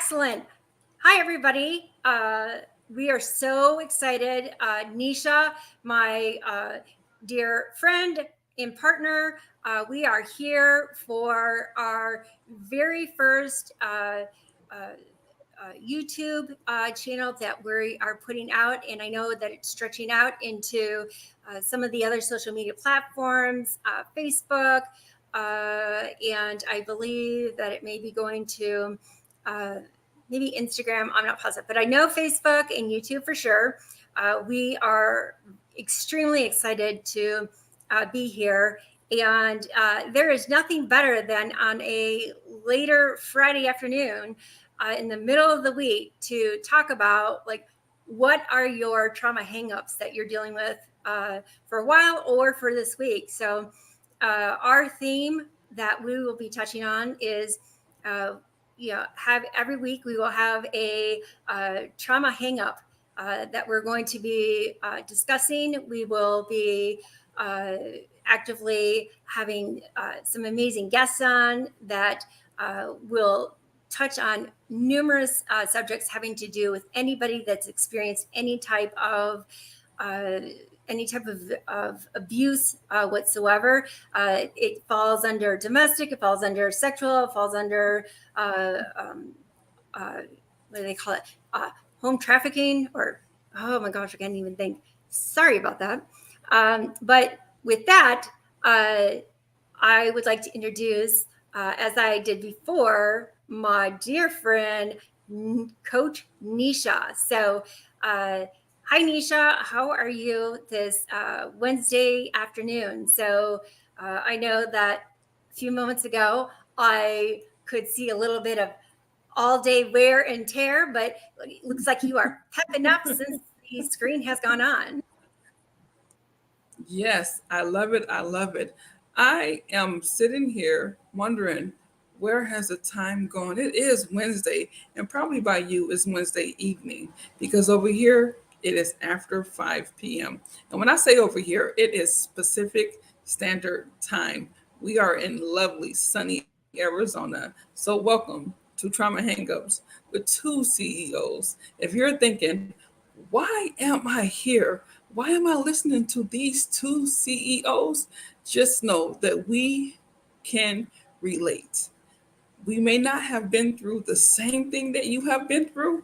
Excellent. Hi, everybody. We are so excited. Nisha, my dear friend and partner, we are here for our very first YouTube channel that we are putting out. And I know that it's stretching out into some of the other social media platforms, Facebook, and I believe that it may be going to maybe Instagram. I'm not positive, but I know Facebook and YouTube for sure. We are extremely excited to be here. And there is nothing better than on a later Friday afternoon in the middle of the week to talk about like what are your trauma hangups that you're dealing with for a while or for this week. So our theme that we will be touching on is have every week we will have a trauma hangup that we're going to be discussing. We will be actively having some amazing guests on that will touch on numerous subjects having to do with anybody that's experienced any type of abuse whatsoever. It falls under domestic, it falls under sexual, it falls under what do they call it? Home trafficking, or oh my gosh, I can't even think. Sorry about that. But with that, I would like to introduce, as I did before, my dear friend, Coach Nisha. So, hi, Nisha. How are you this Wednesday afternoon? So, I know that a few moments ago, I could see a little bit of all day wear and tear, but it looks like you are pepping up since the screen has gone on. Yes, I love it. I love it. I am sitting here wondering where has the time gone? It is Wednesday, and probably by you it's Wednesday evening because over here it is after 5 p.m. And when I say over here, it is Pacific Standard Time. We are in lovely sunny Arizona. So welcome to Trauma Hangups with two CEOs. If you're thinking, why am I here? Why am I listening to these two CEOs? Just know that we can relate. We may not have been through the same thing that you have been through,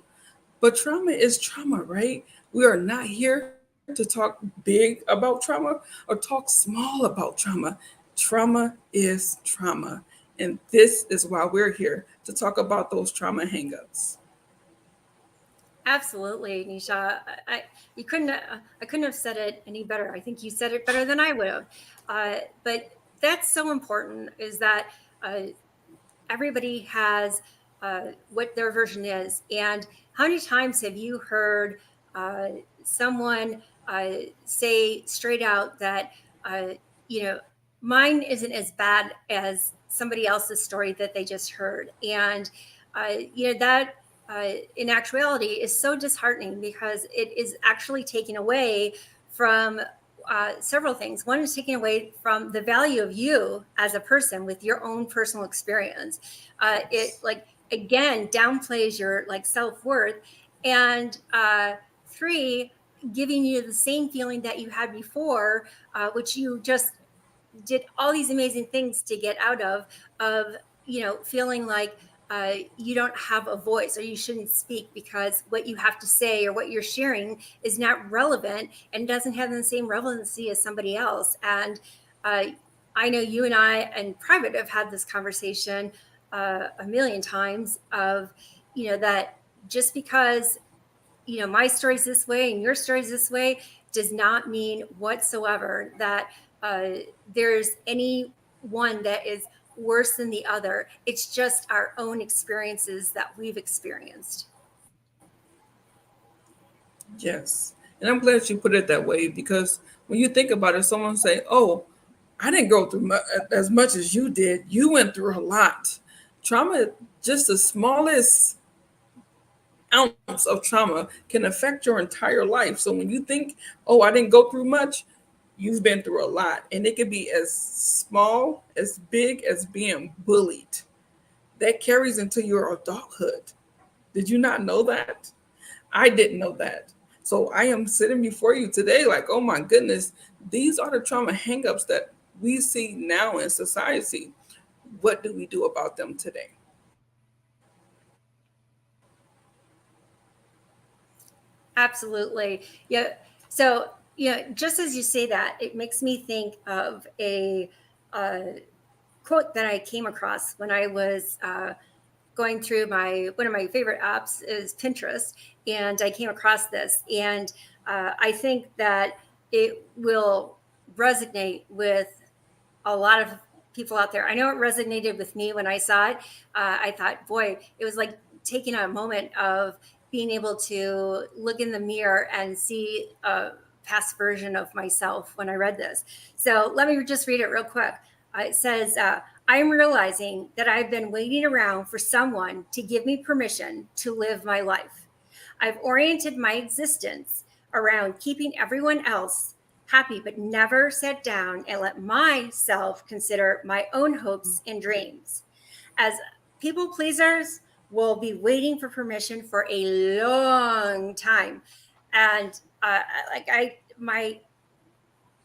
but trauma is trauma, right? We are not here to talk big about trauma or talk small about trauma. Trauma is trauma. And this is why we're here to talk about those trauma hangups. Absolutely, Nisha. You couldn't. I couldn't have said it any better. I think you said it better than I would have. But that's so important. Is that everybody has what their version is, and how many times have you heard someone say straight out that uh, you know mine isn't as bad as somebody else's story that they just heard, and that in actuality is so disheartening because it is actually taking away from several things. One is taking away from the value of you as a person with your own personal experience. It like again downplays your like self-worth, and three, giving you the same feeling that you had before, which you just did all these amazing things to get out of feeling like you don't have a voice or you shouldn't speak because what you have to say or what you're sharing is not relevant and doesn't have the same relevancy as somebody else. And uh, I know you and I in private have had this conversation a million times of that just because my story's this way and your story's this way does not mean whatsoever that uh, there's any one that is worse than the other. It's just our own experiences that we've experienced. Yes. And I'm glad you put it that way because when you think about it, someone say, "Oh, I didn't go through as much as you did. You went through a lot." Trauma, just the smallest ounce of trauma can affect your entire life. So when you think, "Oh, I didn't go through much," you've been through a lot. And it could be as small, as big as being bullied. That carries into your adulthood. Did you not know that? I didn't know that. So I am sitting before you today like, oh my goodness, these are the trauma hangups that we see now in society. What do we do about them today? Absolutely. Yeah. So, just as you say that, it makes me think of a uh, quote that I came across when I was going through one of my favorite apps is Pinterest, and I came across this, and I think that it will resonate with a lot of people out there. I know it resonated with me when I saw it. I thought, boy, it was like taking a moment of being able to look in the mirror and see a past version of myself when I read this. So let me just read it real quick. It says, I'm realizing that I've been waiting around for someone to give me permission to live my life. I've oriented my existence around keeping everyone else happy, but never sat down and let myself consider my own hopes and dreams. As people pleasers, will be waiting for permission for a long time. And like I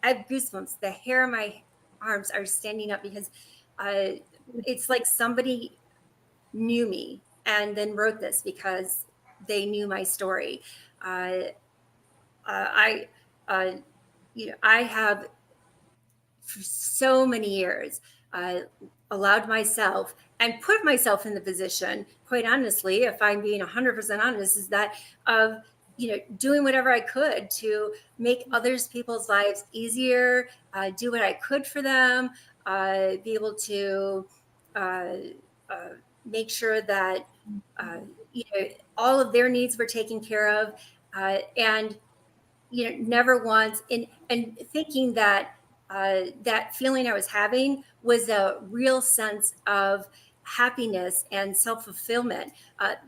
have goosebumps. The hair on my arms are standing up because uh, it's like somebody knew me and then wrote this because they knew my story. Uh, I, uh, I have for so many years uh, allowed myself and put myself in the position, quite honestly, if I'm being 100% honest, is that of doing whatever I could to make others people's lives easier, do what I could for them, be able to uh, uh, make sure that uh, you know all of their needs were taken care of, and never once and thinking that that feeling I was having was a real sense of happiness and self-fulfillment.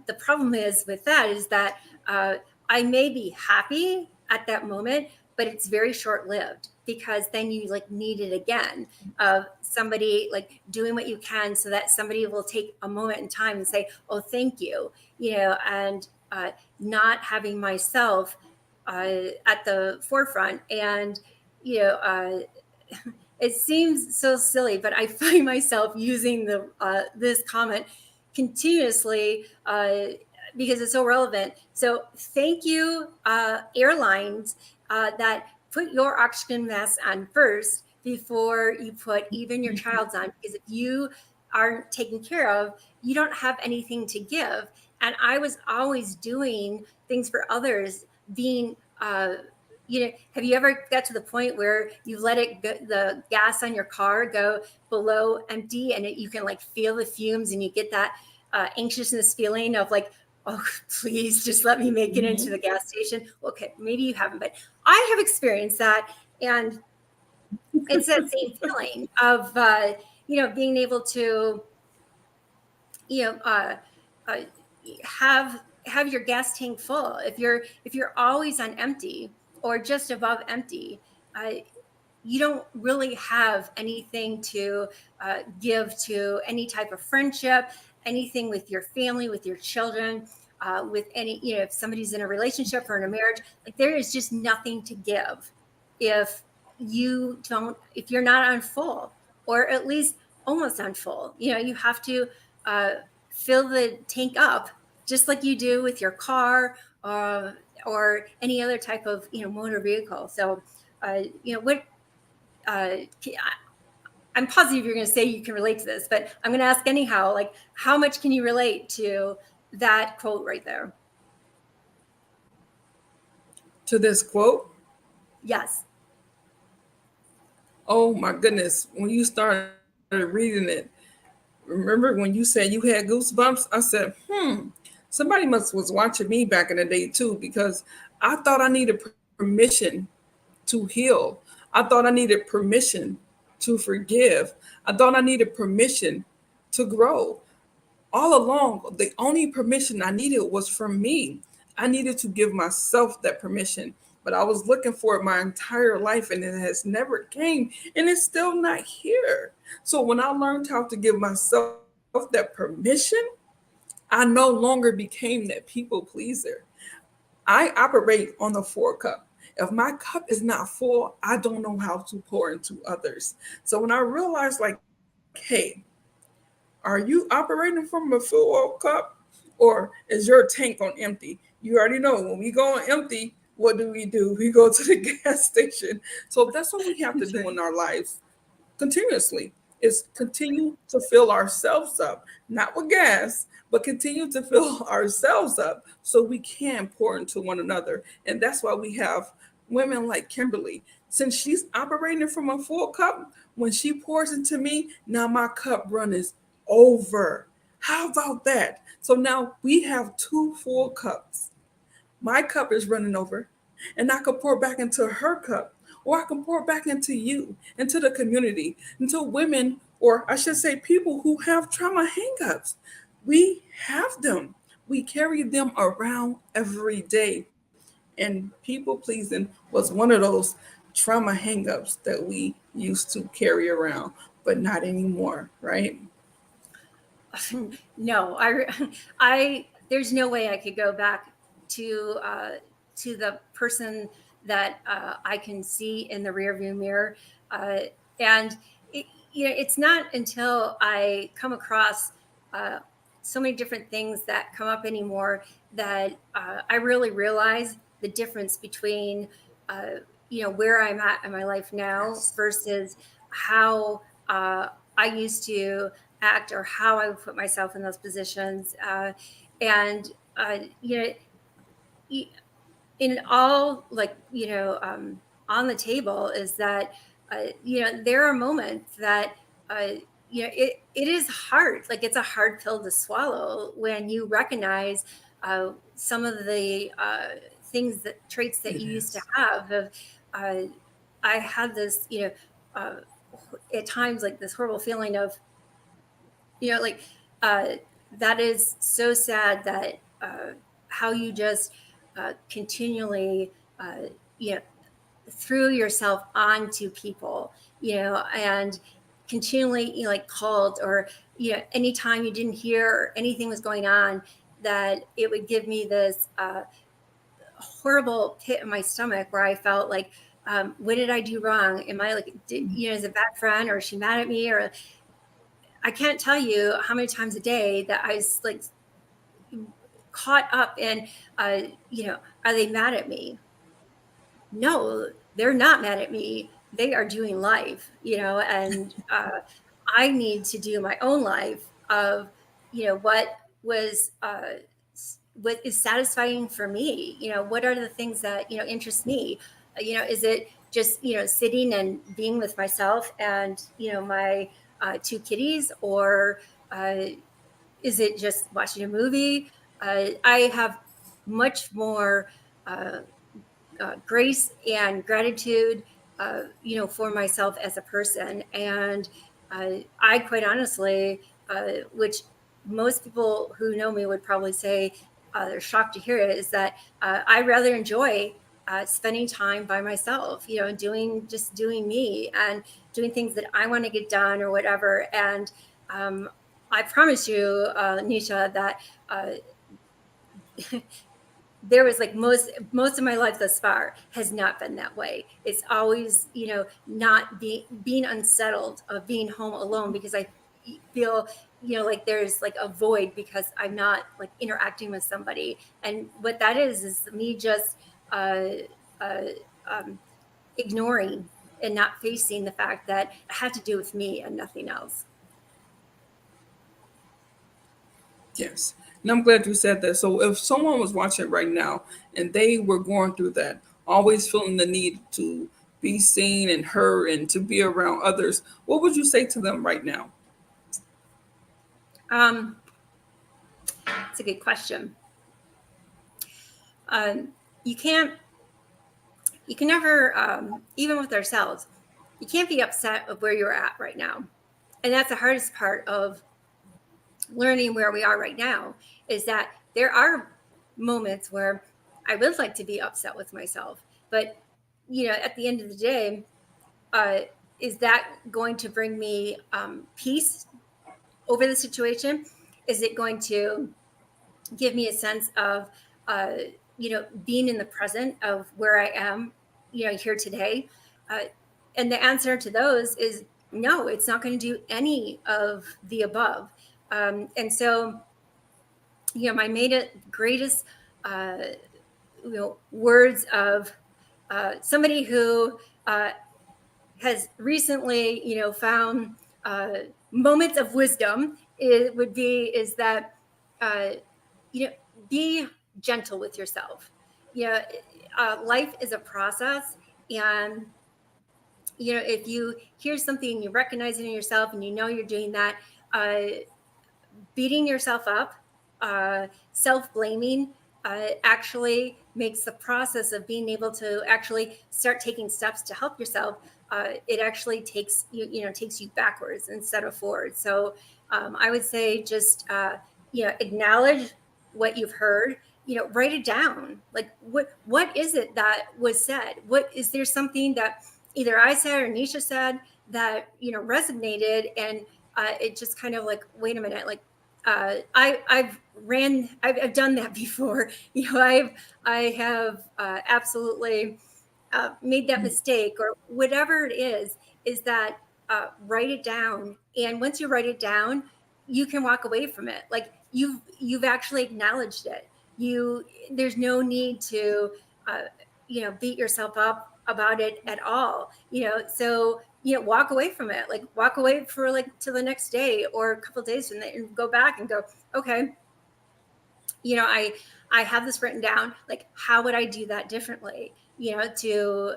The problem is with that is that uh, I may be happy at that moment, but it's very short-lived because then you like need it again of somebody like doing what you can so that somebody will take a moment in time and say, oh, thank you, and not having myself at the forefront. And, you know, uh, it seems so silly, but I find myself using this comment continuously because it's so relevant. So thank you, airlines, that put your oxygen mask on first before you put even your child's on. Because if you aren't taken care of, you don't have anything to give. And I was always doing things for others, being have you ever got to the point where you let it go, the gas on your car go below empty, and you can like feel the fumes, and you get that anxiousness feeling of like, oh, please just let me make it into Mm-hmm. the gas station. Okay, maybe you haven't, but I have experienced that, and it's that same feeling of being able to you know uh, uh, have your gas tank full. If you're always on empty or just above empty, uh, you don't really have anything to give to any type of friendship, anything with your family, with your children, with any, if somebody's in a relationship or in a marriage, like there is just nothing to give if if you're not on full, or at least almost on full. You have to uh, fill the tank up just like you do with your car, uh, or any other type of motor vehicle. So what I'm positive you're going to say you can relate to this, but I'm going to ask anyhow, like, how much can you relate to that quote right there? To this quote, Yes. oh my goodness, when you started reading it, remember when you said you had goosebumps? I said, somebody must was watching me back in the day too, because I thought I needed permission to heal. I thought I needed permission to forgive. I thought I needed permission to grow. All along, the only permission I needed was from me. I needed to give myself that permission. But I was looking for it my entire life, and it has never came, and it's still not here. So when I learned how to give myself that permission, I no longer became that people pleaser. I operate on the four cup. If my cup is not full, I don't know how to pour into others. So when I realized, like, hey, are you operating from a full cup, or is your tank on empty? You already know when we go on empty, what do? We go to the gas station. So that's what we have to That's do right. in our lives continuously, is continue to fill ourselves up, not with gas, but continue to fill ourselves up so we can pour into one another. And that's why we have women like Kimberly. Since she's operating from a full cup, when she pours into me, now my cup runneth over. How about that? So now we have two full cups. My cup is running over, and I can pour back into her cup, or I can pour back into you, into the community, into women, or I should say, people who have trauma hangups. We have them. We carry them around every day. And people pleasing was one of those trauma hangups that we used to carry around, but not anymore, right? No, I, there's no way I could go back to the person that I can see in the rearview mirror, uh, and it, it's not until I come across uh, so many different things that come up anymore that I really realize the difference between uh, where I'm at in my life now Yes. versus how I used to act or how I would put myself in those positions. And, you know, in all, like, on the table is that, there are moments that, uh, it is hard. Like, it's a hard pill to swallow when you recognize some of the things, that traits that It you used to is. have. Uh, I had this, uh, at times, like this horrible feeling of, like, uh, that is so sad that how you just continually, uh, you know, threw yourself onto people, and continually, like, called, or, anytime you didn't hear or anything was going on, that it would give me this horrible pit in my stomach where I felt like, what did I do wrong? Am I like, is a bad friend, or is she mad at me? Or I can't tell you how many times a day that I was like caught up in, uh, are they mad at me? No, they're not mad at me. They are doing life, and I need to do my own life of, what was, what is satisfying for me. What are the things that, interest me? Is it just, sitting and being with myself and, my two kitties, or is it just watching a movie? I have much more uh, grace and gratitude, for myself as a person. And I quite honestly, which most people who know me would probably say they're shocked to hear it, is that I rather enjoy spending time by myself, doing me and doing things that I want to get done or whatever. And um, I promise you, Nisha, that there was like most of my life thus far has not been that way. It's always, not being unsettled of being home alone, because I feel, like there's like a void because I'm not like interacting with somebody. And what that is me just uh, uh, um, ignoring and not facing the fact that it had to do with me and nothing else. Yes. And I'm glad you said that. So if someone was watching right now and they were going through that, always feeling the need to be seen and heard and to be around others, what would you say to them right now? um, it's a good question. um, you can't you can never, even with ourselves, you can't be upset of where you're at right now. And that's the hardest part of learning where we are right now, is that there are moments where I would like to be upset with myself. But, at the end of the day, uh, is that going to bring me peace over the situation? Is it going to give me a sense of, uh, being in the present of where I am, here today. Uh, and the answer to those is no, it's not going to do any of the above. And so, my greatest, uh, words of somebody who uh, has recently, found uh, moments of wisdom, it would be is that, uh, you know, be gentle with yourself. Life is a process, and if you hear something and you recognize it in yourself, and you're doing that, uh, beating yourself up, self blaming, actually makes the process of being able to actually start taking steps to help yourself. It actually takes you backwards instead of forward. So I would say just acknowledge what you've heard. Write it down. Like what is it that was said? What is there something that either I said or Nisha said that resonated, and it just kind of like, wait a minute, like I've done that before. I have absolutely made that mistake, or whatever it is that write it down. And once you write it down, you can walk away from it. Like you've actually acknowledged it. There's no need to uh, beat yourself up about it at all. So walk away from it. Like walk away for like till the next day or a couple days from that, and go back and go, okay, I have this written down. Like, how would I do that differently? To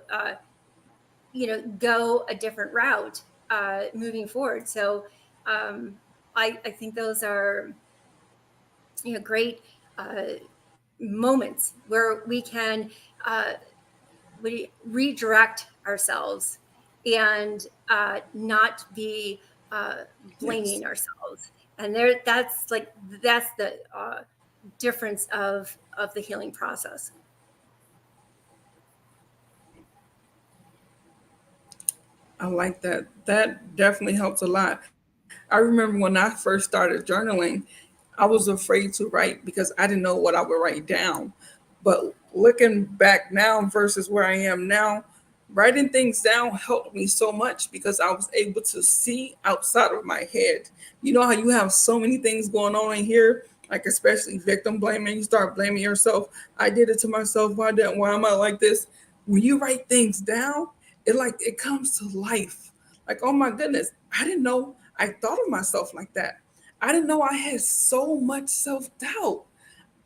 go a different route moving forward. So I think those are great uh, moments where we can uh, redirect ourselves and not be uh, Yes. blaming ourselves. And that's the difference of the healing process. I like that. That definitely helps a lot. I remember when I first started journaling, I was afraid to write because I didn't know what I would write down. But looking back now versus where I am now, writing things down helped me so much because I was able to see outside of my head. You know how you have so many things going on in here, like especially victim blaming. You start blaming yourself. I did it to myself. Why am I like this? When you write things down, it comes to life. Like, oh my goodness, I didn't know I thought of myself like that. I didn't know I had so much self-doubt.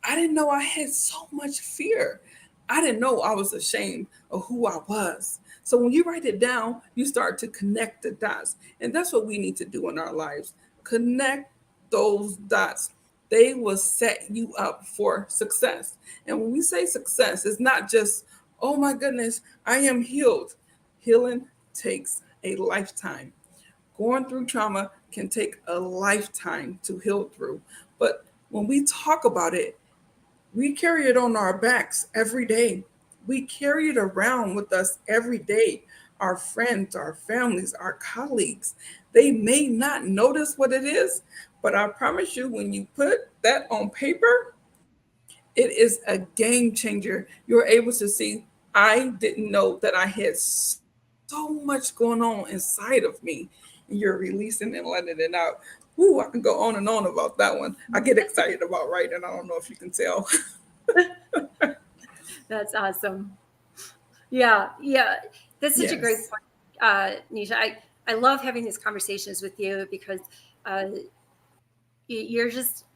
I didn't know I had so much fear. I didn't know I was ashamed of who I was. So when you write it down, you start to connect the dots. And that's what we need to do in our lives. Connect those dots. They will set you up for success. And when we say success, it's not just, oh my goodness, I am healed. Healing takes a lifetime. Going through trauma can take a lifetime to heal through. But when we talk about it, we carry it on our backs every day. We carry it around with us every day. Our friends, our families, our colleagues, they may not notice what it is, but I promise you, when you put that on paper, it is a game changer. You're able to see, I didn't know that I had so much going on inside of me. And you're releasing and letting it out. Ooh, I can go on and on about that one. I get excited about writing. I don't know if you can tell. That's awesome. Yeah, yeah. That's such a great Yes. point, Nisha. I love having these conversations with you because uh, you're just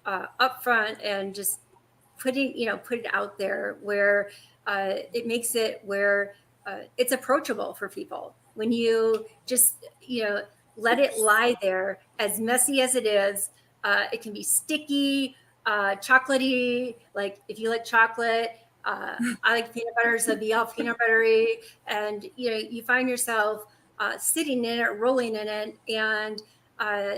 upfront and just put it out there where it makes it where it's approachable for people when you just let it lie there, as messy as it is. It can be sticky, chocolatey. Like if you like chocolate, I like peanut butter, so be all peanut buttery. And you find yourself sitting in it, rolling in it, and uh,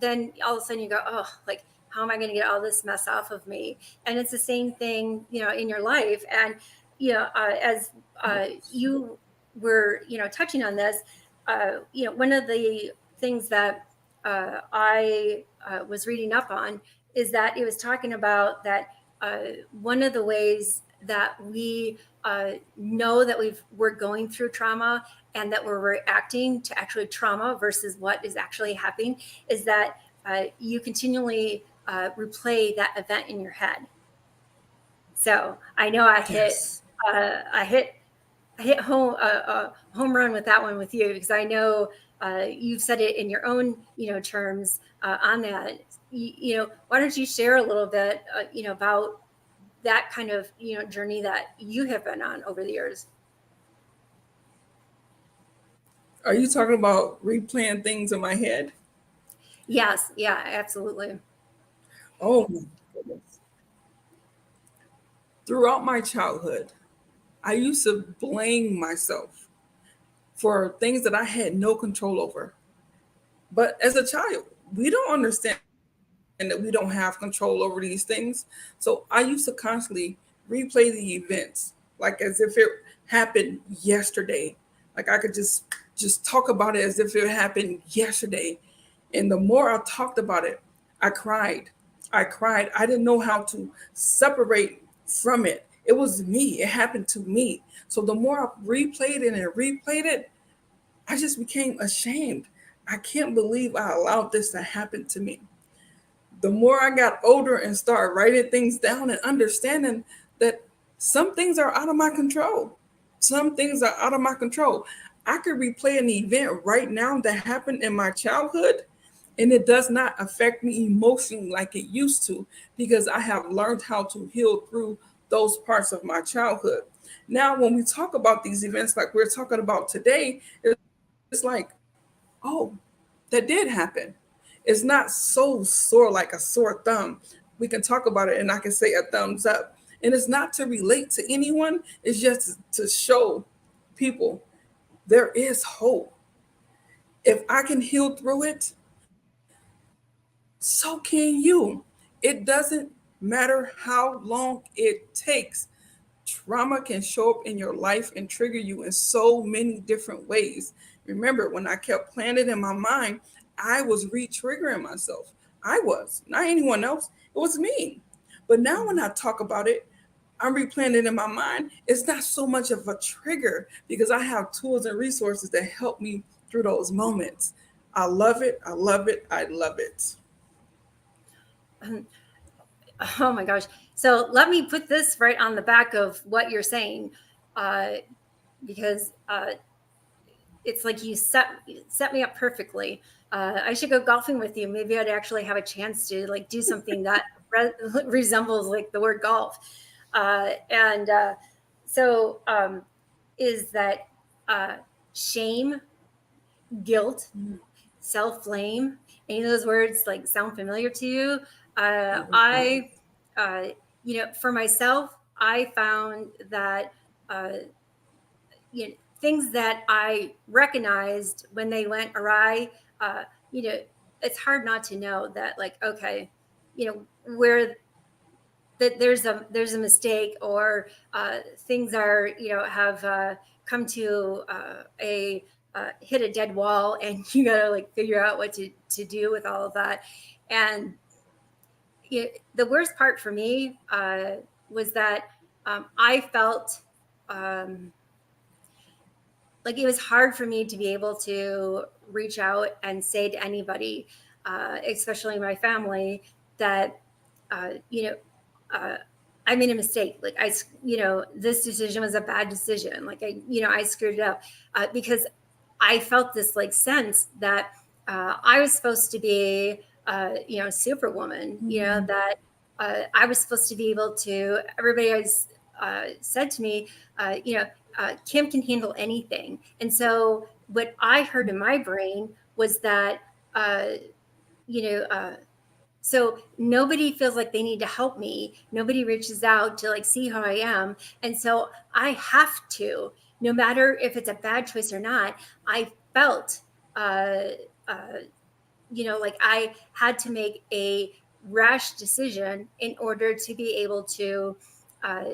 then all of a sudden you go, oh, like, how am I going to get all this mess off of me? And it's the same thing, in your life. And, as you were, touching on this, one of the things that I was reading up on is that it was talking about that one of the ways that we know that we're going through trauma and that we're reacting to actually trauma versus what is actually happening is that you continually replay that event in your head. So I know Yes. I hit home run with that one with you because I know you've said it in your own terms on that. Why don't you share a little bit about that kind of journey that you have been on over the years? Are you talking about replaying things in my head? Yes, yeah, absolutely. Oh my goodness. Throughout my childhood, I used to blame myself for things that I had no control over. But as a child, we don't understand that we don't have control over these things. So I used to constantly replay the events like as if it happened yesterday. Like I could just talk about it as if it happened yesterday. And the more I talked about it, I cried. I cried. I didn't know how to separate from it. It was me. It happened to me. So the more I replayed it and replayed it, I just became ashamed. I can't believe I allowed this to happen to me. The more I got older and started writing things down and understanding that some things are out of my control. Some things are out of my control. I could replay an event right now that happened in my childhood and it does not affect me emotionally like it used to because I have learned how to heal through those parts of my childhood. Now, when we talk about these events like we're talking about today, it's like, oh, that did happen. It's not so sore like a sore thumb. We can talk about it and I can say a thumbs up. And it's not to relate to anyone, it's just to show people there is hope. If I can heal through it, so can you. It doesn't matter how long it takes. Trauma can show up in your life and trigger you in so many different ways. Remember, when I kept planning it in my mind, I was re triggering myself. I was, not anyone else, it was me. But now when I talk about it, I'm replaying it in my mind. It's not so much of a trigger because I have tools and resources that help me through those moments. I love it. I love it. I love it. Oh my gosh. So let me put this right on the back of what you're saying, uh, because it's like you set me up perfectly. I should go golfing with you. Maybe I'd actually have a chance to like do something that resembles like the word golf. And so is that uh, shame, guilt, self blame? Any of those words like sound familiar to you? I, uh, for myself, I found that uh, things that I recognized when they went awry, uh, you know, it's hard not to know that, like, okay, where that there's a mistake or things are have come to a hit a dead wall, and you gotta like figure out what to do with all of that. And the worst part for me was that I felt um, like it was hard for me to be able to reach out and say to anybody, especially my family, that uh, you know uh, I made a mistake. Like this decision was a bad decision. Like I screwed it up because I felt this like sense that I was supposed to be, superwoman. Mhm. That I was supposed to be able to. Everybody always said to me, Kim can handle anything. And so what I heard in my brain was that, uh, you know, uh, so nobody feels like they need to help me. Nobody reaches out to like see how I am. And so I have to, no matter if it's a bad choice or not, I felt, uh, uh, like I had to make a rash decision in order to be able to, uh,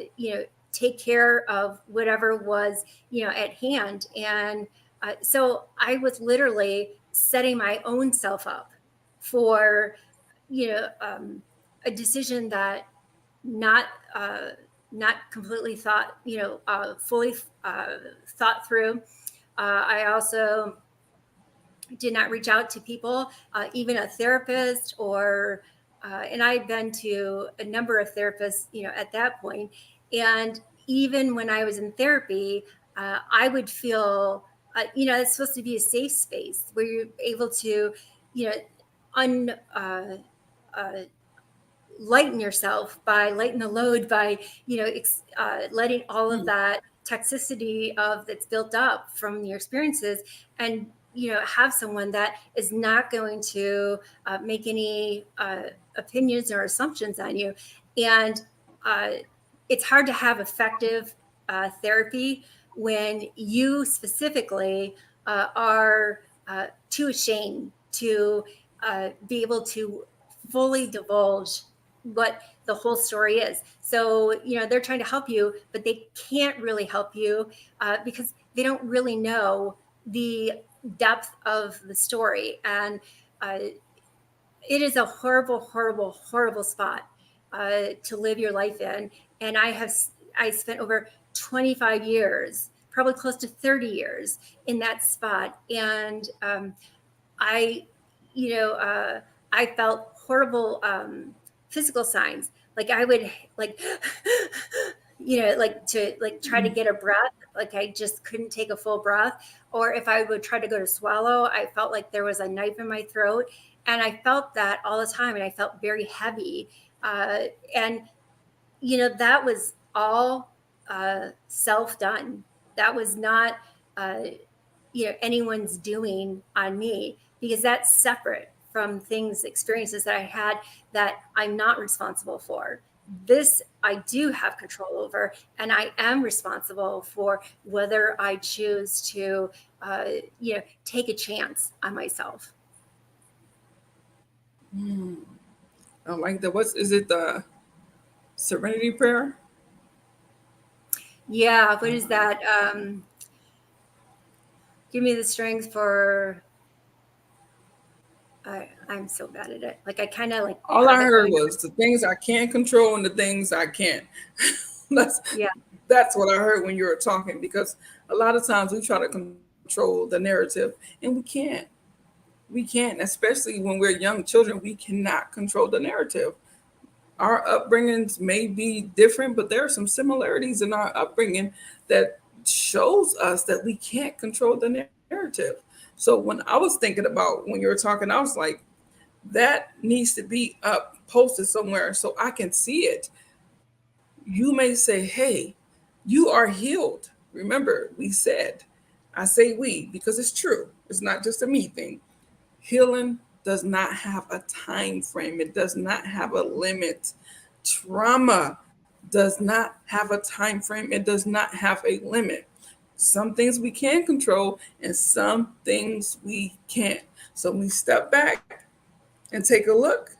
take care of whatever was, at hand. And so I was literally setting my own self up for, you know, um, a decision that not uh, not completely thought, fully thought through. I also did not reach out to people, even a therapist and I'd been to a number of therapists, at that point. And even when I was in therapy, I would feel, it's supposed to be a safe space where you're able to, you know, un, uh, lighten yourself by lighten the load by letting all of Hmm. that toxicity of that's built up from your experiences, and have someone that is not going to make any opinions or assumptions on you. And uh, it's hard to have effective therapy when you specifically are too ashamed to be able to fully divulge what the whole story is. So, they're trying to help you, but they can't really help you because they don't really know the depth of the story. And uh, it is a horrible, horrible, horrible spot to live your life in. And I spent over 25 years, probably close to 30 years in that spot. And I, you know, I felt horrible physical signs. Like I would like, like to like try to get a breath. Like I just couldn't take a full breath. Or if I would try to go to swallow, I felt like there was a knife in my throat. And I felt that all the time. And I felt very heavy. And, that was all self done. That was not, uh, anyone's doing on me, because that's separate from things, experiences that I had that I'm not responsible for. This I do have control over, and I am responsible for whether I choose to take a chance on myself. Hmm. I like the what's is it the Serenity Prayer? Yeah, what is that? Give me the strength for I'm so bad at it. Like I kind of like All I have it heard going. was the things I can't control and the things I can't. that's Yeah. that's what I heard when you were talking, because a lot of times we try to control the narrative and we can't. We can't, especially when we're young children. We cannot control the narrative. Our upbringings may be different, but there are some similarities in our upbringing that shows us that we can't control the narrative. So when I was thinking about when you were talking, I was like, that needs to be up posted somewhere so I can see it. You may say, hey, you are healed. Remember, we said, I say we because it's true. It's not just a me thing. Healing does not have a time frame, it does not have a limit. Trauma does not have a time frame, it does not have a limit. Some things we can control and some things we can't. So when we step back and take a look,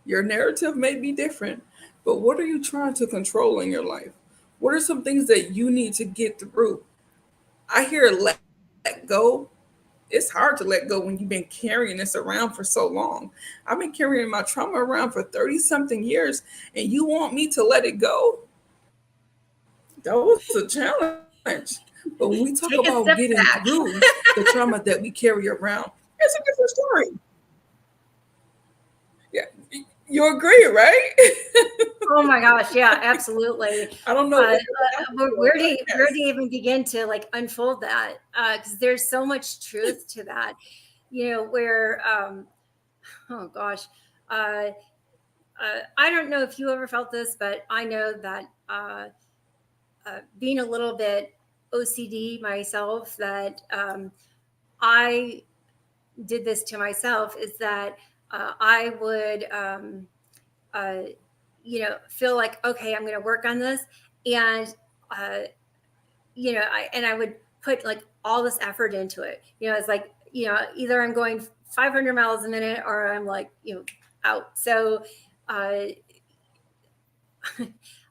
your narrative may be different, but what are you trying to control in your life? What are some things that you need to get through? I hear let go. It's hard to let go when you've been carrying this around for so long. I've been carrying my trauma around for 30 something years, and you want me to let it go? That was a challenge. But when we talk about Take a getting step through back. the trauma that we carry around, it's a different story. Yeah, you agree, right? Oh my gosh, yeah, absolutely. I don't know Uh, what your thoughts are, where do but you, where do yes. you even begin to like unfold that? Because there's so much truth to that. Where oh gosh, uh, I don't know if you ever felt this, but I know that being a little bit OCD myself, that I did this to myself, is that I would. Uh, feel like, okay, I'm going to work on this. And, uh, I would put like all this effort into it. It's like, either I'm going 500 miles a minute or I'm like, out. So, uh,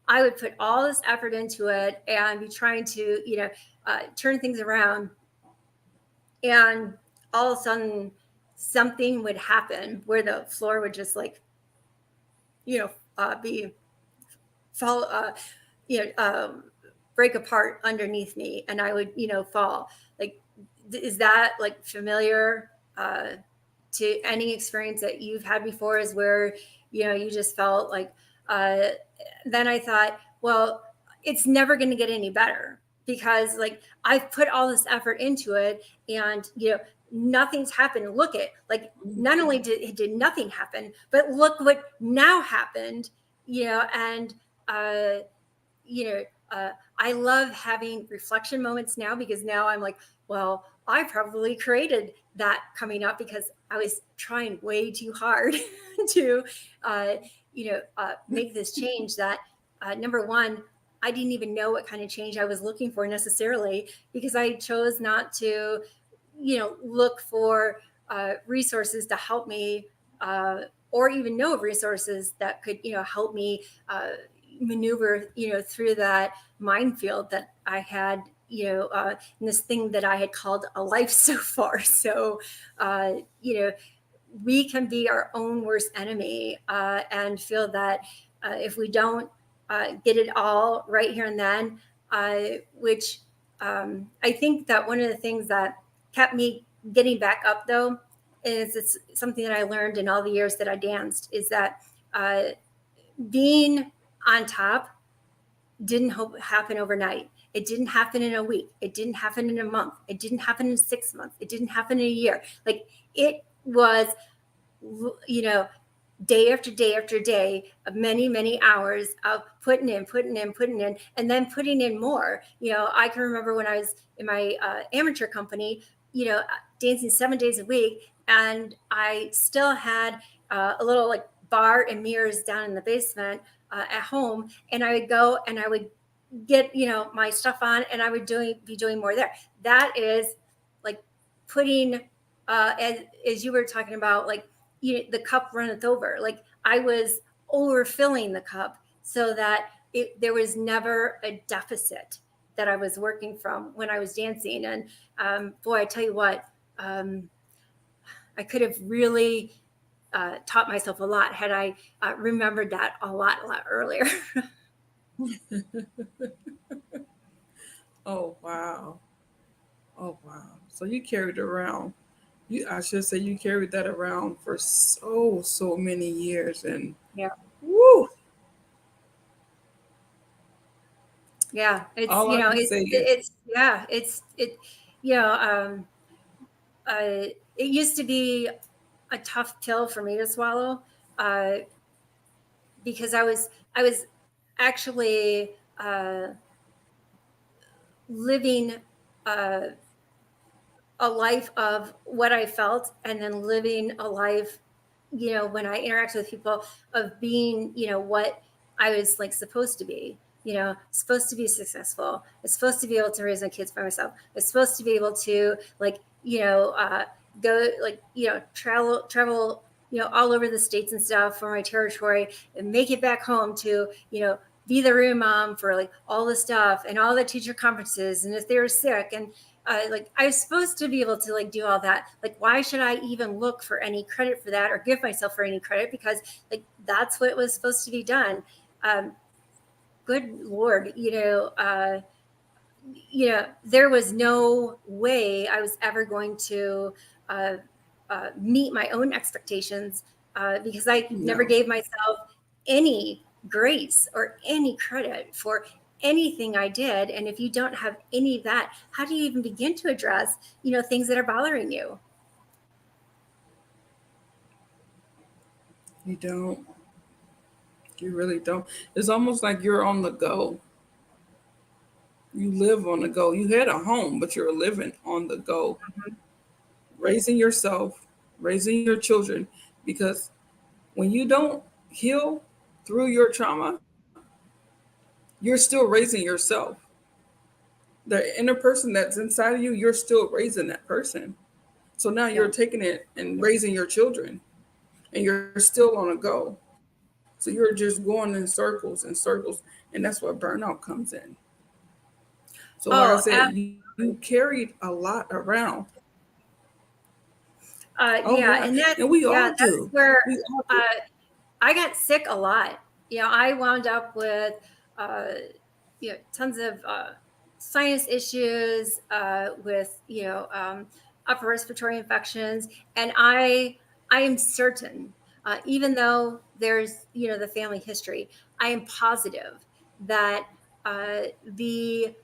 I would put all this effort into it and be trying to, turn things around. And all of a sudden, something would happen where the floor would just like you know, be fall, break apart underneath me, and I would, fall. Like, is that like familiar to any experience that you've had before? Is where you just felt like, uh, then I thought, well, it's never going to get any better because like I've put all this effort into it, and nothing's happened. Look at like not only did nothing happen, but look what now happened. And uh, you know, I love having reflection moments now because now I'm like, well, I probably created that coming up because I was trying way too hard to, make this change that, number one, I didn't even know what kind of change I was looking for necessarily because I chose not to, look for resources to help me, or even know of resources that could, help me maneuver, through that minefield that I had, in this thing that I had called a life so far. So, uh, you know, we can be our own worst enemy, and feel that if we don't get it all right here and then, which I think that one of the things that kept me getting back up though is it's something that I learned in all the years that I danced is that uh, being on top didn't happen overnight. It didn't happen in a week. It didn't happen in a month. It didn't happen in 6 months. It didn't happen in a year. Like it was, you know, day after day after day of many, many hours of putting in, and then putting in more. I can remember when I was in my amateur company, dancing 7 days a week, and I still had a little like bar and mirrors down in the basement at home, and I would go and I would get my stuff on, and I would be doing more there. That is like putting, as you were talking about, like the cup runneth over. Like I was overfilling the cup so that there was never a deficit that I was working from when I was dancing. And boy, I tell you what, I could have really taught myself a lot had I remembered that a lot earlier. Oh wow. Oh wow. So you carried around. I should say you carried that around for so many years, and Yeah. woo. Yeah. It's, All I can say is yeah, you know, um, it used to be a tough pill for me to swallow, uh, because I was actually living uh, a life of what I felt, and then living a life, when I interact with people, of being, what I was like supposed to be. Supposed to be successful. It's supposed to be able to raise my kids by myself. It's supposed to be able to like, go like, travel, all over the states and stuff for my territory, and make it back home to, be the room mom for like all the stuff and all the teacher conferences. And if they were sick, and like I was supposed to be able to like do all that. Like, why should I even look for any credit for that or give myself for any credit? Because like that's what was supposed to be done. Um, Good Lord, there was no way I was ever going to uh, meet my own expectations, because I never no. gave myself any grace or any credit for anything I did. And if you don't have any of that, how do you even begin to address, things that are bothering you? You don't. You really don't. It's almost like you're on the go. You live on the go. You had a home, but you're living on the go, raising yourself, raising your children. Because when you don't heal through your trauma, you're still raising yourself. The inner person that's inside of you, you're still raising that person. So now Yeah. you're taking it and raising your children, and you're still on a go. So you're just going in circles and circles, and that's where burnout comes in. So, like I Oh, said, you carried a lot around. Oh yeah, yeah, and and we all that's do. where We all uh, do. I got sick a lot. I wound up with, uh, tons of sinus issues, with, upper respiratory infections. And I am certain, even though there's, the family history, I am positive that the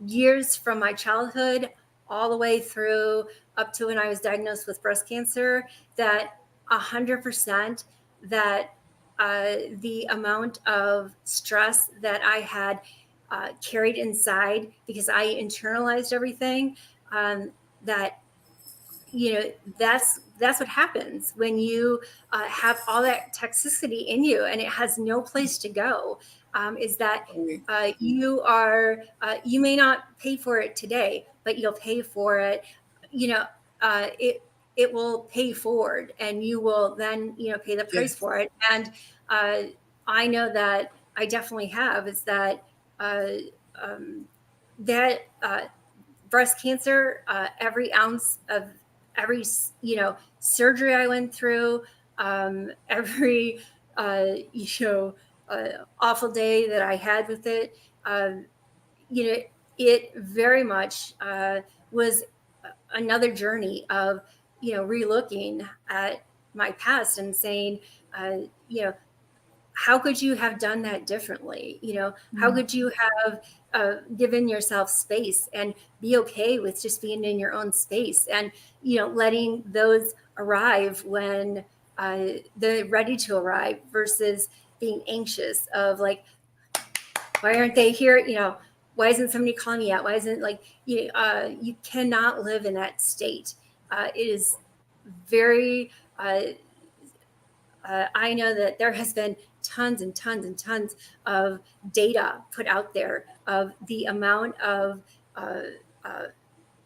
years from my childhood all the way through up to when I was diagnosed with breast cancer, that 100% that the amount of stress that I had carried inside because I internalized everything, that that's what happens when you have all that toxicity in you and it has no place to go. Is that you may not pay for it today, but you'll pay for it. you know it will pay forward, and you will then pay the price Yes. for it. And uh, I know that I definitely have. Is that uh, um, that breast cancer, every ounce of every surgery I went through, every you know awful day that I had with it, um, you know, it very much was another journey of relooking at my past and saying, uh, you know, how could you have done that differently? How Mm. could you have given yourself space and be okay with just being in your own space, and letting those arrive when they're ready to arrive, versus being anxious of like, why aren't they here? Why isn't somebody calling me out? Why isn't, like, you cannot live in that state. It is very I know that there has been tons and tons and tons of data put out there of the amount of uh, uh,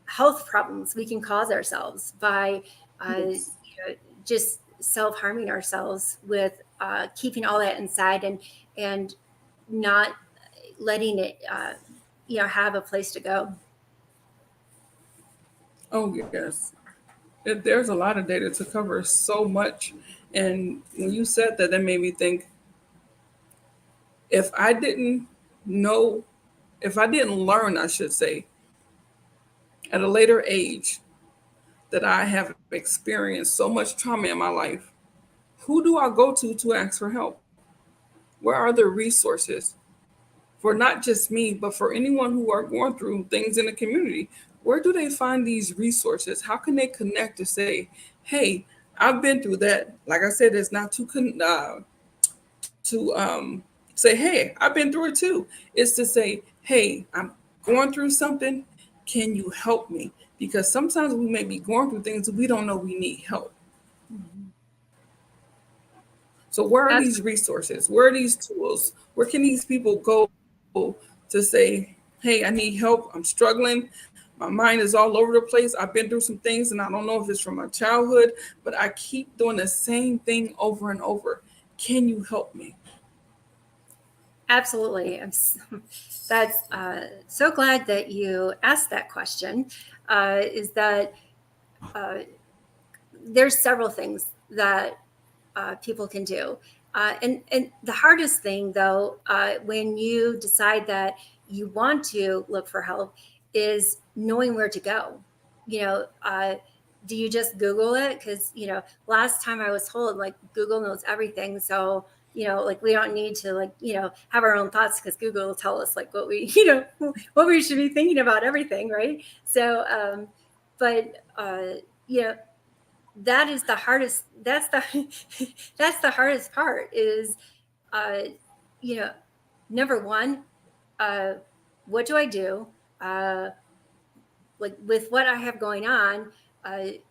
health problems we can cause ourselves by Yes. just self harming ourselves with keeping all that inside, and not letting it have a place to go. Oh, yes. There's a lot of data to cover so much. And when you said that, that made me think, if I didn't know, if I didn't learn, I should say, at a later age, that I have experienced so much trauma in my life, who do I go to ask for help? Where are the resources for not just me, but for anyone who are going through things in the community? Where do they find these resources? How can they connect to say, hey, I've been through that? Like I said, it's not to say, hey, I've been through it too. It's to say, hey, I'm going through something. Can you help me? Because sometimes we may be going through things that we don't know we need help. Mhm. So where are Abs- these resources? Where are these tools? Where can these people go to say, hey, I need help. I'm struggling. My mind is all over the place. I've been through some things and I don't know if it's from my childhood, but I keep doing the same thing over and over. Can you help me? Absolutely. That's so glad that you asked that question. Is that uh, there's several things that people can do. And the hardest thing, though, when you decide that you want to look for help, is knowing where to go. Do you just Google it? Because, last time I was told, like, Google knows everything. So, like, we don't need to, like, have our own thoughts, because Google will tell us, like, what we, what we should be thinking about everything, right? So, but, you know, that is the hardest. That's the that's the hardest part. Is uh, you know, number one, uh, what do I do? Uh, like, with what I have going on,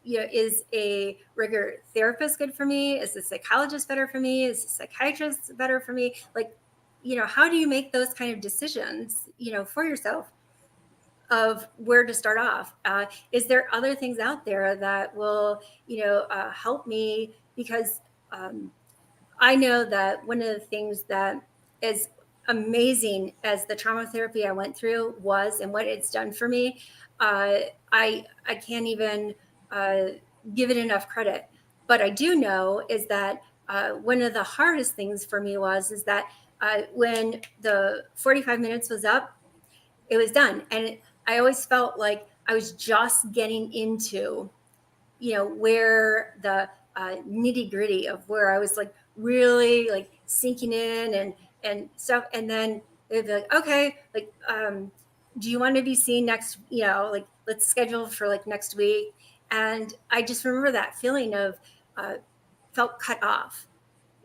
is a rigor therapist good for me? Is a psychologist better for me? Is a psychiatrist better for me? Like, how do you make those kind of decisions, for yourself, of where to start off? Is there other things out there that will, help me? Because um, I know that one of the things that is amazing as the trauma therapy I went through was, and what it's done for me, uh, I can't even uh, give it enough credit. But I do know is that one of the hardest things for me is that when the 45 minutes was up, it was done. And I always felt like I was just getting into, where the nitty gritty of where I was like really like sinking in and stuff. And then they'd be like, okay, like, do you want to be seen next, like let's schedule for like next week. And I just remember that feeling of uh, felt cut off,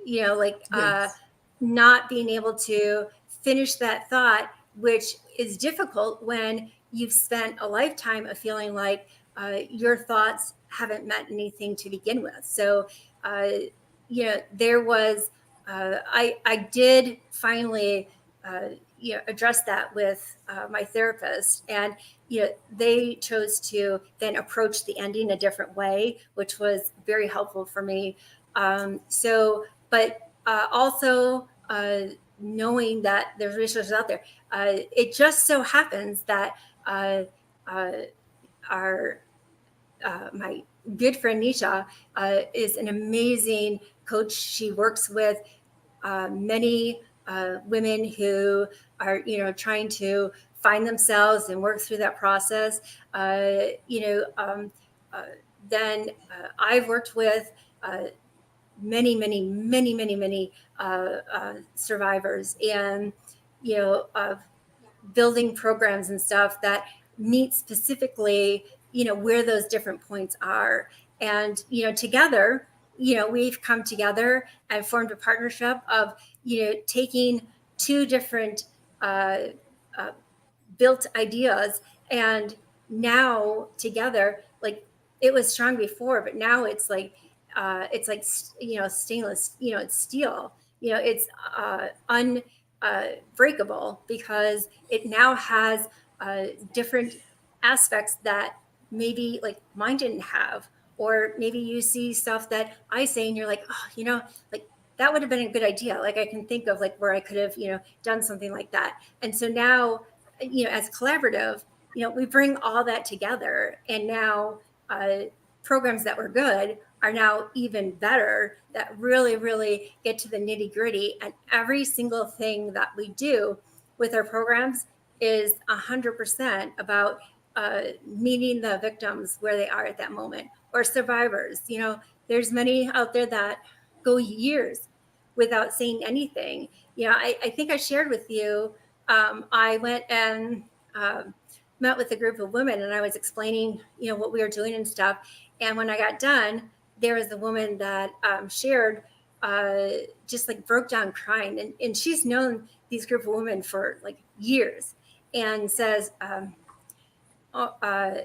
like Yes. not being able to finish that thought, which is difficult when you've spent a lifetime of feeling like your thoughts haven't meant anything to begin with. So, uh, there was, I did finally, address that with my therapist, and they chose to then approach the ending a different way, which was very helpful for me. But also knowing that there's resources out there. It just so happens that uh, uh, our my good friend Nisha is an amazing coach. She works with many women who are, trying to find themselves and work through that process. Uh, you know, um, uh, then I've worked with many survivors, and of building programs and stuff that meet specifically, where those different points are. And, together, we've come together and formed a partnership of, taking two different uh, uh, built ideas, and now together, like it was strong before, but now it's like stainless, it's steel, it's un breakable, because it now has different aspects that maybe like mine didn't have. Or maybe you see stuff that I say and you're like, oh, like that would have been a good idea. Like I can think of like where I could have, done something like that. And so now, as collaborative, we bring all that together, and now uh, programs that were good are now even better, that really get to the nitty gritty. And every single thing that we do with our programs is 100% about meeting the victims where they are at that moment, or survivors. There's many out there that go years without saying anything. I think I shared with you, I went and met with a group of women, and I was explaining, what we were doing and stuff. And when I got done, there was a woman that shared, just like broke down crying. And she's known these group of women for like years, and says, oh,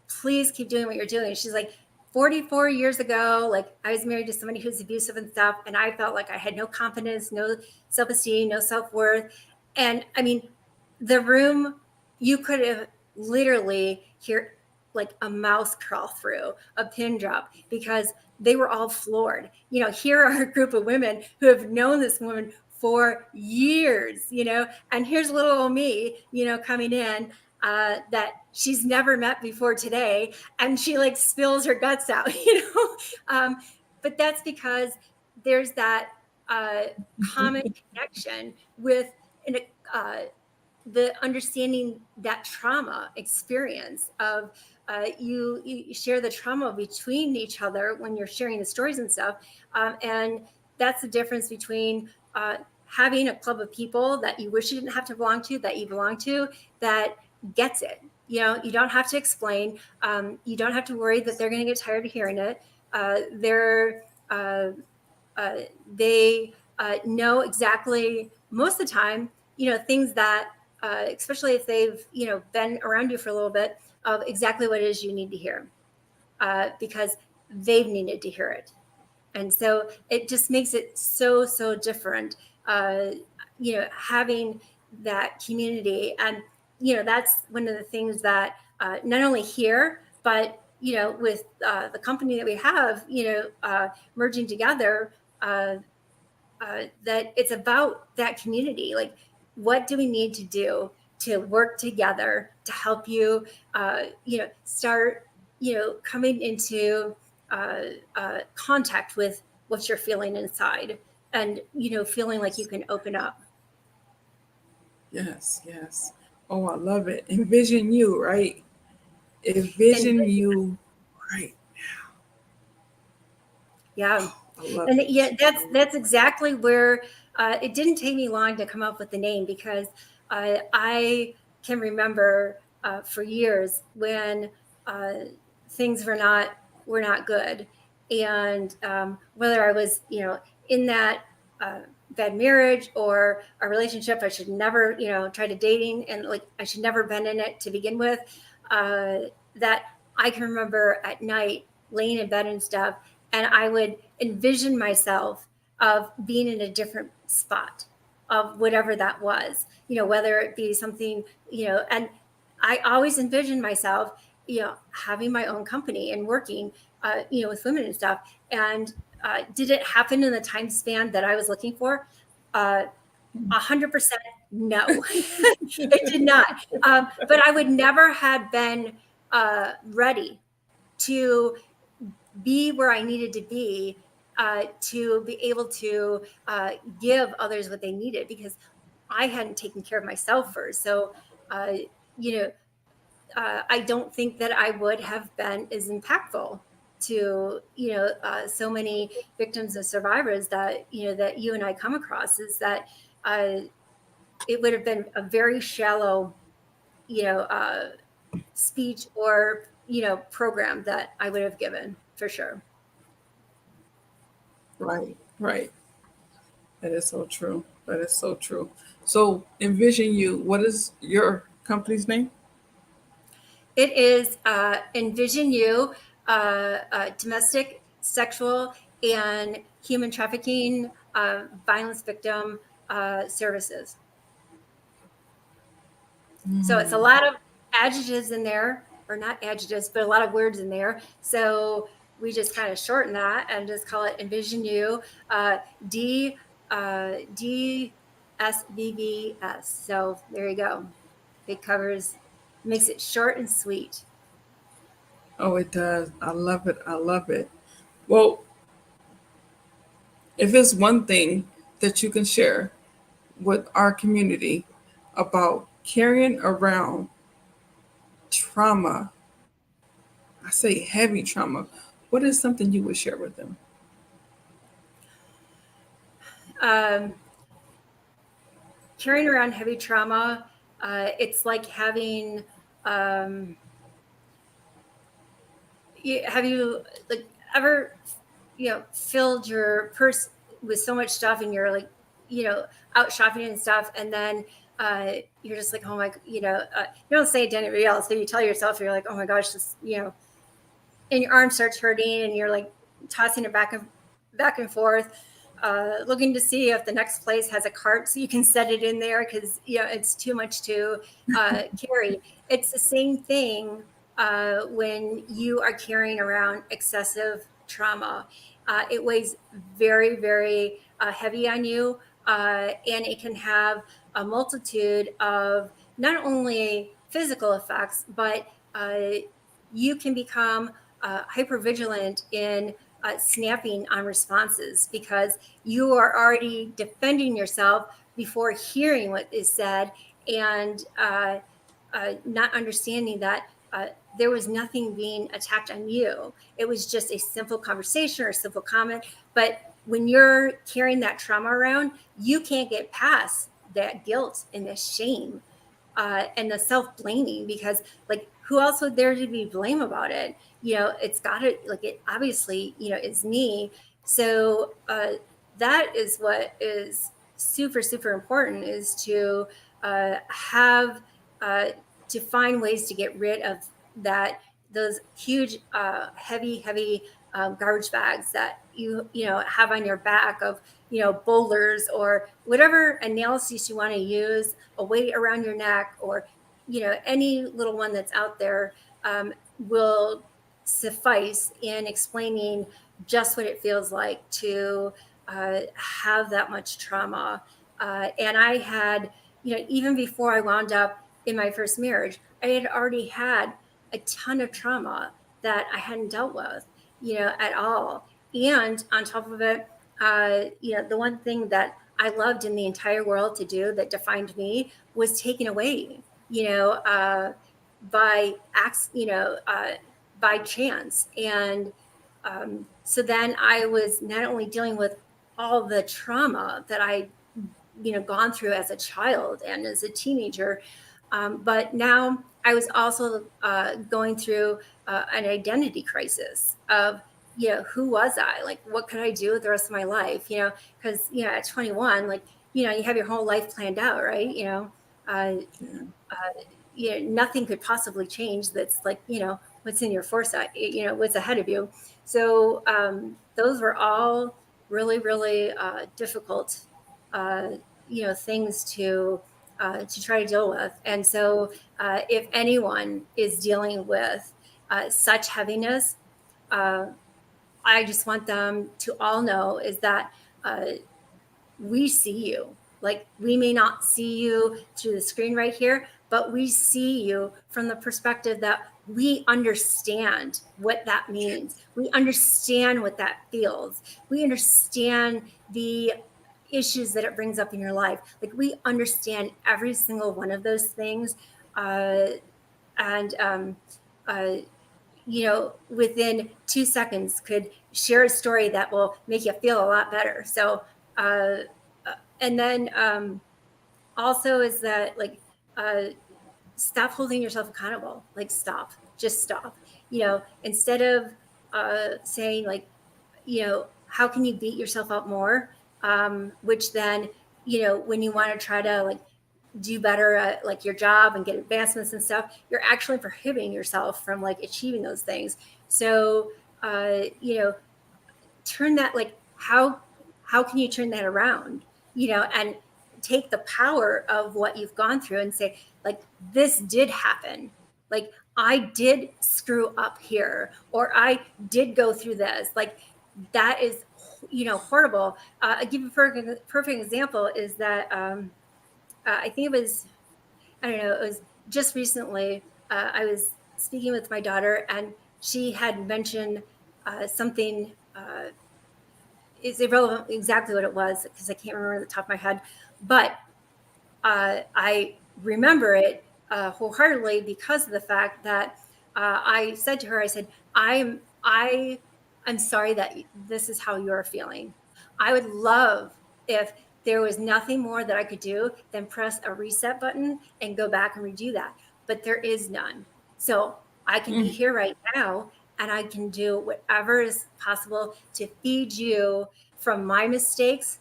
please keep doing what you're doing. She's like, 44 years ago, like I was married to somebody who's abusive and stuff, and I felt like I had no confidence, no self-esteem, no self-worth. And I mean, the room, you could have literally hear like a mouse crawl through, a pin drop, because they were all floored. Here are a group of women who have known this woman for years, and here's little old me, coming in, that she's never met before today, and she like spills her guts out. But that's because there's that common connection with an, uh, the understanding that trauma experience of you share the trauma between each other when you're sharing the stories and stuff. And that's the difference between having a club of people that you wish you didn't have to belong to, that you belong to, that gets it. You don't have to explain. You don't have to worry that they're going to get tired of hearing it. Uh, they know exactly, most of the time, things that, especially if they've, been around you for a little bit, of exactly what it is you need to hear, because they've needed to hear it. And so it just makes it so different, having that community. And that's one of the things that not only here, but with the company that we have, merging together, uh, that it's about that community. Like, what do we need to do to work together to help you, start, coming into contact with what you're feeling inside, and feeling like you can open up. Yes, yes. Oh, I love it. Envision you, right? And Envision you, right? yeah, Oh, I love and it. yeah, that's exactly where it didn't take me long to come up with the name, because I can remember for years when uh, things were not good, and whether I was in that uh, bad marriage or a relationship I should never try to dating, and like I should never been in it to begin with. Uh, that I can remember at night laying in bed and stuff, and I would envision myself of being in a different spot of whatever that was, whether it be something, and I always envisioned myself, having my own company and working, with women and stuff. And did it happen in the time span that I was looking for? 100% no, it did not. But I would never have been ready to be where I needed to be, to be able to give others what they needed, because I hadn't taken care of myself first. So, uh, you know, I don't think that I would have been as impactful to so many victims and survivors that that you and I come across. Is that uh, it would have been a very shallow you know uh, speech or program that I would have given for sure. Right, right. That is so true. That is so true. So, envision you. What is your company's name? It is Envision You, domestic, sexual, and human trafficking, violence victim services. So it's a Mm, lot of adjectives in there, or not adjectives, but a lot of words in there. So we just kind of shorten that and just call it Envision You, D DSVVS. So there you go. It covers, makes it short and sweet. oh, it does. I love it. I love it. Well, if it's one thing that you can share with our community about carrying around trauma, I say heavy trauma, what is something you would share with them? Um, Carrying around heavy trauma, it's like having, um, have you like ever, filled your purse with so much stuff, and you're like, you know, out shopping and stuff, and then you're just like, oh my, you don't say it to anybody else, but you tell yourself, you're like, oh my gosh, this, and your arm starts hurting, and you're like tossing it back and forth, looking to see if the next place has a cart so you can set it in there, because it's too much to carry. It's the same thing when you are carrying around excessive trauma. It weighs very, very heavy on you, and it can have a multitude of not only physical effects, but you can become hypervigilant in snapping on responses, because you are already defending yourself before hearing what is said, and not understanding that there was nothing being attacked on you. It was just a simple conversation or a simple comment. But when you're carrying that trauma around, you can't get past that guilt and the shame and the self-blaming, because like who else would there to be blame about it? It's got to, like, it obviously is me. So that is what is super super important, is to have uh, to find ways to get rid of that, those huge heavy garbage bags that you have on your back of boulders, or whatever analysis you want to use, a weight around your neck, or any little one that's out there, will suffice in explaining just what it feels like to have that much trauma. And I had, even before I wound up in my first marriage, I had already had a ton of trauma that I hadn't dealt with, at all. And on top of it, the one thing that I loved in the entire world to do that defined me was taken away, by acts, by chance. And so then I was not only dealing with all the trauma that I, gone through as a child and as a teenager, but now I was also going through an identity crisis of, who was I? Like, what could I do with the rest of my life? Because, at 21, like, you have your whole life planned out, right? Uh, Yeah. Nothing could possibly change. That's like, what's in your foresight, what's ahead of you. So those were all really, really difficult, uh, things to try to deal with. And so if anyone is dealing with such heaviness, uh, I just want them to all know is that uh, we see you. Like, we may not see you through the screen right here, but we see you from the perspective that we understand what that means. We understand what that feels. We understand the issues that it brings up in your life. Like, we understand every single one of those things. Uh, and uh, within 2 seconds could share a story that will make you feel a lot better. So, uh, and then also is that, like, uh, stop holding yourself accountable. Like, stop, just stop. Instead of saying, like, how can you beat yourself up more? Which then, when you want to try to, like, do better at, like, your job and get advancements and stuff, you're actually prohibiting yourself from, like, achieving those things. So turn that, like, how can you turn that around, and take the power of what you've gone through and say, like, this did happen. Like, I did screw up here, or I did go through this. Like, that is, horrible. I'll give you a perfect example is that I think it was, I don't know, it was just recently. I was speaking with my daughter, and she had mentioned something. It's irrelevant exactly what it was because I can't remember the top of my head, but I remember it wholeheartedly because of the fact that I said to her, I said, I'm sorry that this is how you're feeling. I would love if there was nothing more that I could do than press a reset button and go back and redo that. But there is none. So I can be Mm. here right now and I can do whatever is possible to feed you from my mistakes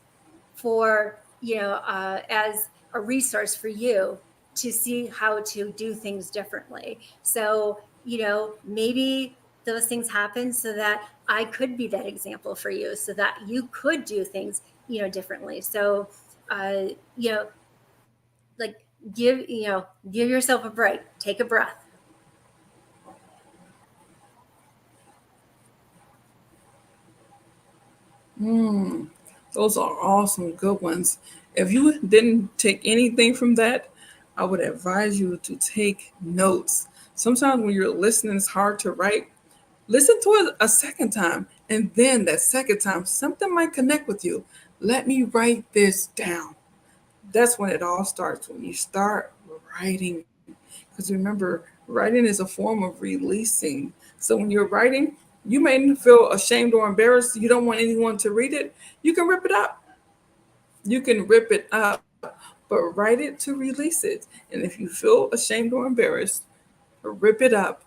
for, as a resource for you to see how to do things differently. So, maybe those things happen so that I could be that example for you, so that you could do things, differently. So, uh, you know, like, give yourself a break, take a breath. Mm. Those are awesome, good ones. If you didn't take anything from that, I would advise you to take notes. Sometimes when you're listening, it's hard to write. Listen to it a second time, and then that second time, something might connect with you. Let me write this down. That's when it all starts, when you start writing. Because remember, writing is a form of releasing. So when you're writing, you may feel ashamed or embarrassed. You don't want anyone to read it. You can rip it up. You can rip it up, but write it to release it. And if you feel ashamed or embarrassed, rip it up.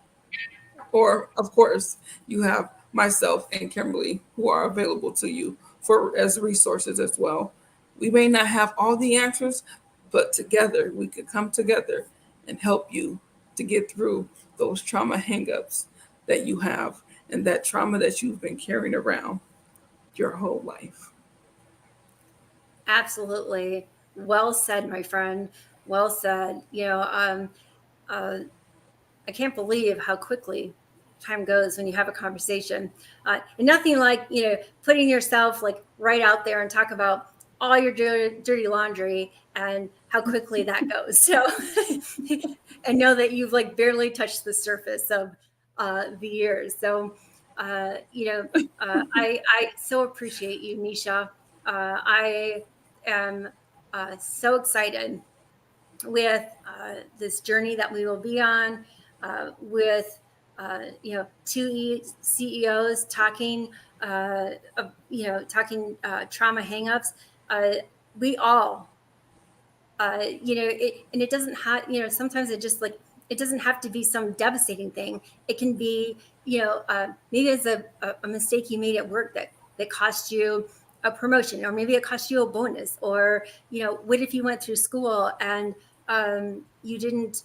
Or, of course, you have myself and Kimberly who are available to you for as resources as well. We may not have all the answers, but together we could come together and help you to get through those trauma hangups that you have and that trauma that you've been carrying around your whole life. Absolutely. Well said, my friend. Well said. Uh, I can't believe how quickly time goes when you have a conversation. And nothing like, putting yourself, like, right out there and talk about all your dirty laundry and how quickly that goes. So, and know that you've, like, barely touched the surface of the years. So, You know, I so appreciate you, Nisha. I am so excited with this journey that we will be on with two CEOs talking talking trauma hangups. Uh, we all and it doesn't have, sometimes it just like, it doesn't have to be some devastating thing. It can be, maybe it's a mistake you made at work that cost you a promotion, or maybe it cost you a bonus, or, what if you went through school and you didn't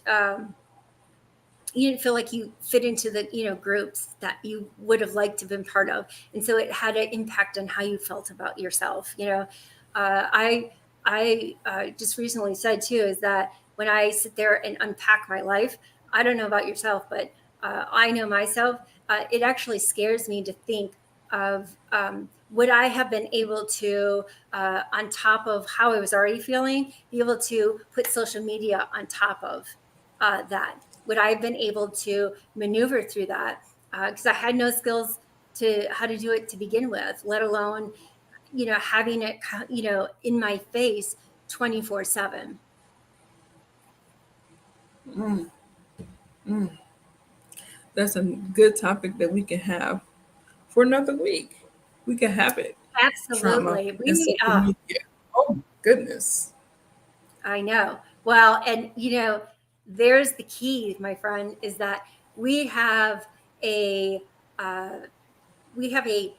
feel like you fit into the groups that you would have liked to have been part of, and so it had an impact on how you felt about yourself. I just recently said too is that when I sit there and unpack my life, I don't know about yourself, but I know myself. It actually scares me to think of would I have been able to, on top of how I was already feeling, be able to put social media on top of that? Would I have been able to maneuver through that? Because I had no skills to how to do it to begin with, let alone, having it, in my face 24/7. Mm, mm. That's a good topic that we can have for another week. We can have it. Trauma Absolutely. and social media. Oh, goodness. I know. Well, and there's the key, my friend, is that we have a uh, we have a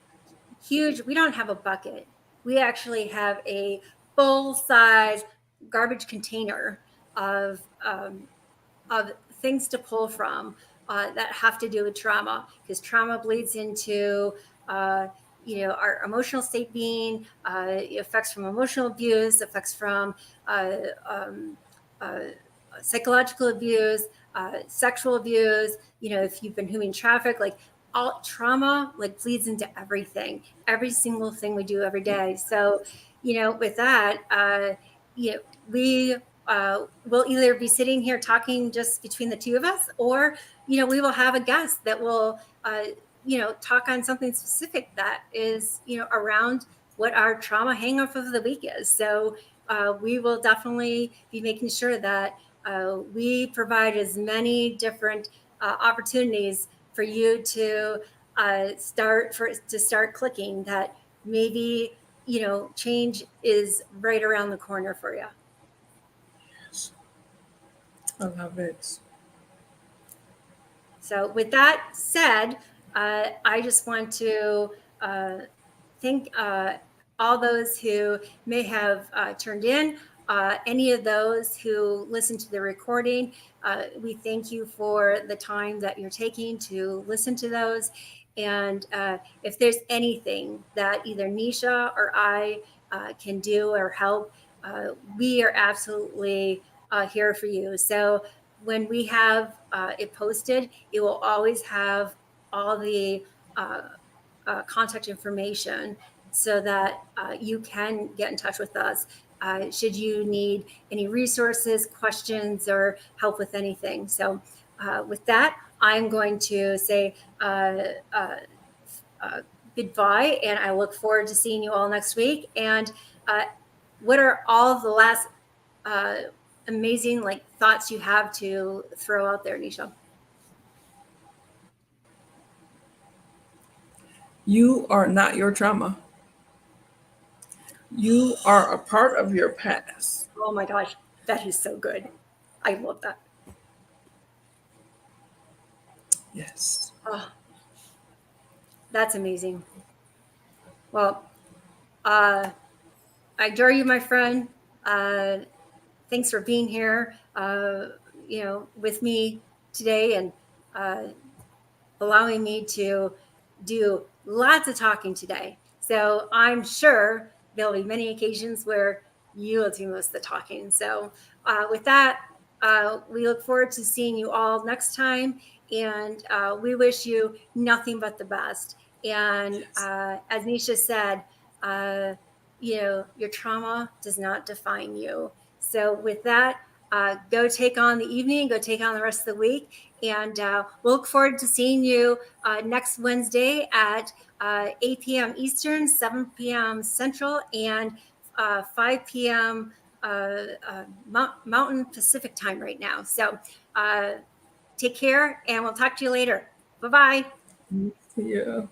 huge. We don't have a bucket. We actually have a full size garbage container of of things to pull from that have to do with trauma, because trauma bleeds into uh, our emotional state being, effects from emotional abuse, effects from uh, um, uh, psychological abuse, sexual abuse. If you've been human traffic, like, all trauma like bleeds into every single thing we do every day. So with that, you know, we we'll either be sitting here talking just between the two of us, or we will have a guest that will talk on something specific that is around what our trauma hang up of the week is. So we will definitely be making sure that we provide as many different opportunities for you to start clicking that maybe change is right around the corner for you. I love it. So, with that said, I just want to uh, thank all those who may have turned in, any of those who listened to the recording. We thank you for the time that you're taking to listen to those. And if there's anything that either Nisha or I can do or help, we are absolutely here for you. So, when we have it posted, it will always have all the uh, contact information, so that you can get in touch with us should you need any resources, questions, or help with anything. So, with that, I'm going to say uh, goodbye, and I look forward to seeing you all next week. And uh, what are all the last uh, amazing like thoughts you have to throw out there, Nisha? You are not your trauma. You are a part of your past. Oh my gosh, that is so good. I love that. Yes. Oh, that's amazing. Well, uh, I adore you, my friend. Uh, Thanks for being here, with me today, and uh, allowing me to do lots of talking today. So I'm sure there'll be many occasions where you will do most of the talking. So with that, we look forward to seeing you all next time, and we wish you nothing but the best. And Yes. as Nisha said, your trauma does not define you. So with that, go take on the evening, go take on the rest of the week. And we'll look forward to seeing you next Wednesday at 8 p.m. Eastern, 7 p.m. Central, and 5 p.m. Mountain Pacific time right now. So take care, and we'll talk to you later. Bye-bye. Yeah.